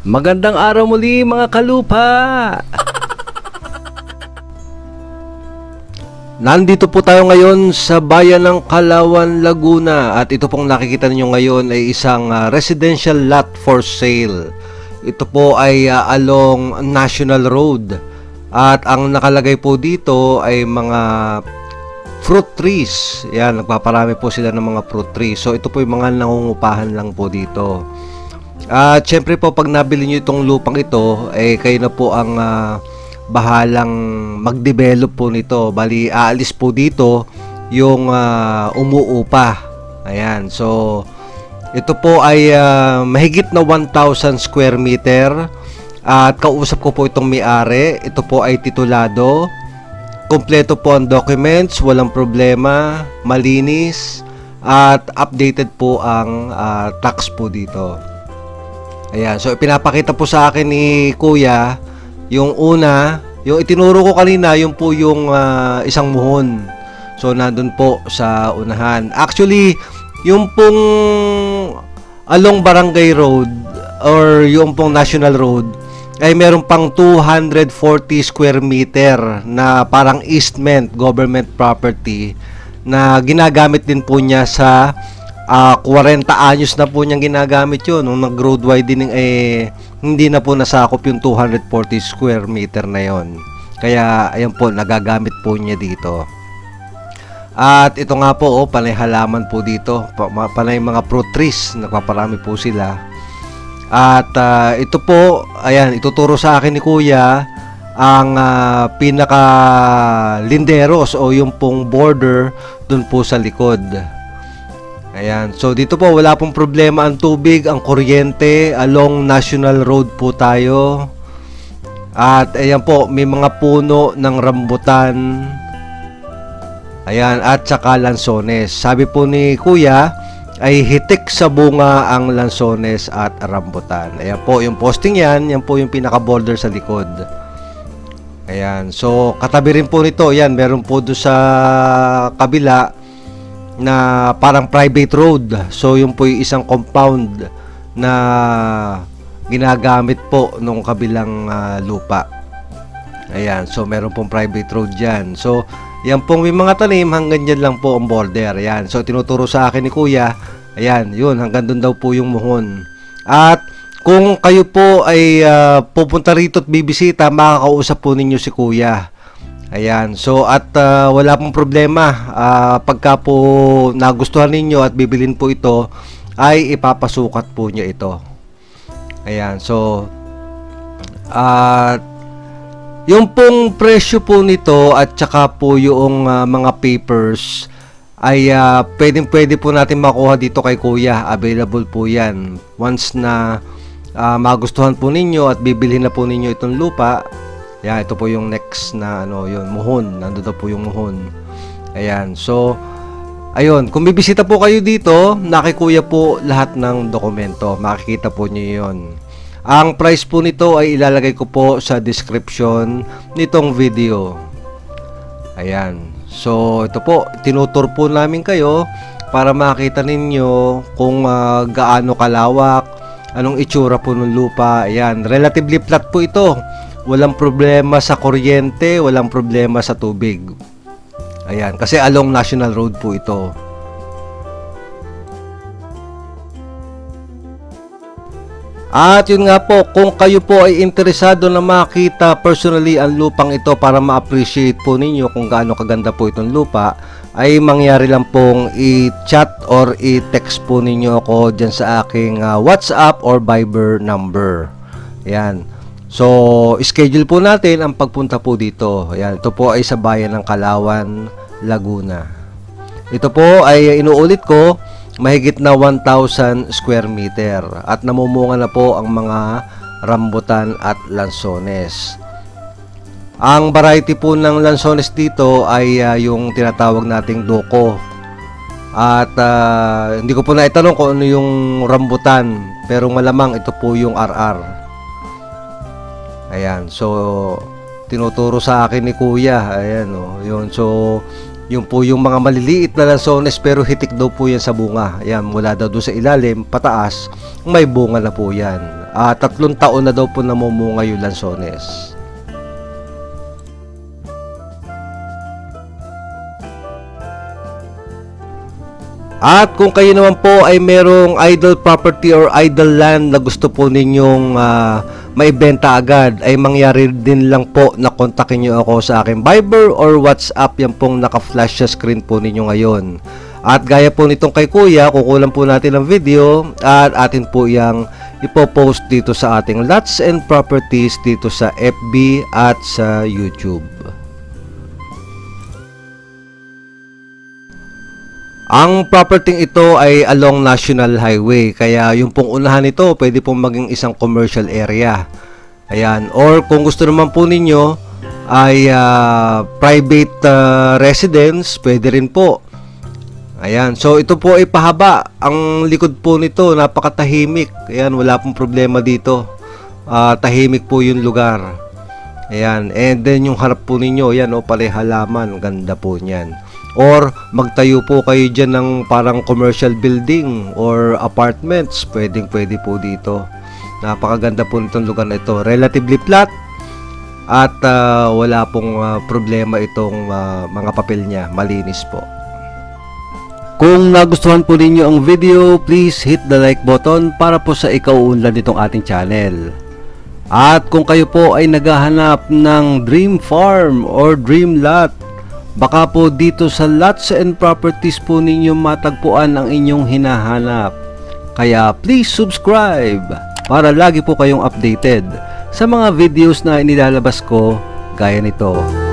Magandang araw muli mga kalupa! Nandito po tayo ngayon sa bayan ng Calauan, Laguna. At ito pong nakikita niyo ngayon ay isang residential lot for sale. Ito po ay along National Road. At ang nakalagay po dito ay mga fruit trees. Yan, nagpaparami po sila ng mga fruit trees. So ito po yung mga nangungupahan lang po dito. At syempre po pag nabili nyo itong lupang ito, kayo na po ang bahalang mag-develop po nito. Bali, aalis po dito yung umuupa. Ayan, so ito po ay mahigit na 1,000 square meter. At kausap ko po itong may-ari. Ito po ay titulado. Kompleto po ang documents, walang problema, malinis, at updated po ang tax po dito. Ayan, so pinapakita po sa akin ni Kuya yung una, yung itinuro ko kanina, yung po yung isang muhon. So nandun po sa unahan. Actually, yung pong along Barangay Road or yung pong National Road ay meron pang 240 square meter na parang easement, government property, na ginagamit din po niya sa 40 anyos na po niyang ginagamit yun. Nung nag-road widening, hindi na po nasakop yung 240 square meter na yon. Kaya, ayan po, nagagamit po niya dito. At ito nga po, panay halaman po dito. Panay mga fruit trees, nagpaparami po sila. At ito po, ayan, ituturo sa akin ni Kuya ang pinaka linderos o yung pong border dun po sa likod. Ayan, so dito po wala pong problema ang tubig, ang kuryente, along National Road po tayo. At ayan po, may mga puno ng rambutan. Ayan, at saka lansones. Sabi po ni Kuya ay hitik sa bunga ang lansones at rambutan. Ayan po, yung posting yan po yung pinaka-border sa likod. Ayan, so katabi rin po nito, yan, meron po doon sa kabila na parang private road. So yung po yung isang compound na ginagamit po nung kabilang lupa. Ayan, so meron pong private road dyan. So yan pong may mga tanim, hanggang dyan lang po ang border. Ayan, so tinuturo sa akin ni Kuya, ayan, yun, hanggang doon daw po yung muhon. At kung kayo po ay pupunta rito at bibisita, makakausap po ninyo si Kuya. Ayan, so at wala pong problema, pagka po nagustuhan ninyo at bibilin po ito, ay ipapasukat po niya ito. Ayan, so yung pong presyo po nito at saka po yung mga papers ay pwede po natin makuha dito kay Kuya. Available po yan once na magustuhan po ninyo at bibilhin na po ninyo itong lupa. Ayan, ito po yung next na yun, muhon. Nandun na po yung muhon. Ayan, so ayun, kung bibisita po kayo dito, nakikuya po lahat ng dokumento. Makikita po niyo yun. Ang price po nito ay ilalagay ko po sa description nitong video. Ayan, so ito po, tinutur po namin kayo para makita ninyo kung gaano kalawak, anong itsura po ng lupa. Ayan, relatively flat po ito. Walang problema sa kuryente, walang problema sa tubig. Ayan, kasi along National Road po ito. At yun nga po, kung kayo po ay interesado na makita personally ang lupang ito para ma-appreciate po ninyo kung gaano kaganda po itong lupa, ay mangyari lang pong i-chat or i-text po ninyo ako dyan sa aking WhatsApp or Viber number. Ayan. So, schedule po natin ang pagpunta po dito. Ayan, ito po ay sa bayan ng Calauan, Laguna. Ito po ay inuulit ko, mahigit na 1,000 square meter. At namumunga na po ang mga rambutan at lansones. Ang variety po ng lansones dito ay yung tinatawag nating doko. At hindi ko po na itanong kung ano yung rambutan, pero malamang ito po yung RR. Ayan, so tinuturo sa akin ni Kuya. Ayan, yun. So Yung po yung mga maliliit na lansones pero hitik daw po yan sa bunga. Ayan, mula daw doon sa ilalim, pataas, may bunga na po yan. 3 taon na daw po namumunga yung lansones. At kung kayo naman po ay merong idle property or idle land na gusto po ninyong maibenta agad, ay mangyari din lang po na kontakin nyo ako sa aking Viber or WhatsApp. Yan pong naka-flash sa screen po ninyo ngayon. At gaya po nitong kay Kuya, kukulan po natin ng video at atin po yung ipopost dito sa ating Lots and Properties dito sa FB at sa YouTube. Ang property ito ay along National Highway, kaya yung pong unahan nito pwede pong maging isang commercial area. Ayan, or kung gusto naman po ninyo ay private residence, pwede rin po. Ayan, so ito po ay pahaba. Ang likod po nito napakatahimik. Ayan, wala pong problema dito. Tahimik po yung lugar. Ayan, and then yung harap po ninyo, yan o, pala halaman, ganda po niyan. Or magtayo po kayo dyan ng parang commercial building or apartments, pwede po dito. Napakaganda po nitong lugar na ito, relatively flat at wala pong problema itong mga papel niya, malinis po. Kung nagustuhan po ninyo ang video, please hit the like button para po sa ikauunlad nitong ating channel. At kung kayo po ay naghahanap ng dream farm or dream lot, baka po dito sa Lots and Properties po ninyo matagpuan ang inyong hinahanap. Kaya please subscribe para lagi po kayong updated sa mga videos na inilalabas ko gaya nito.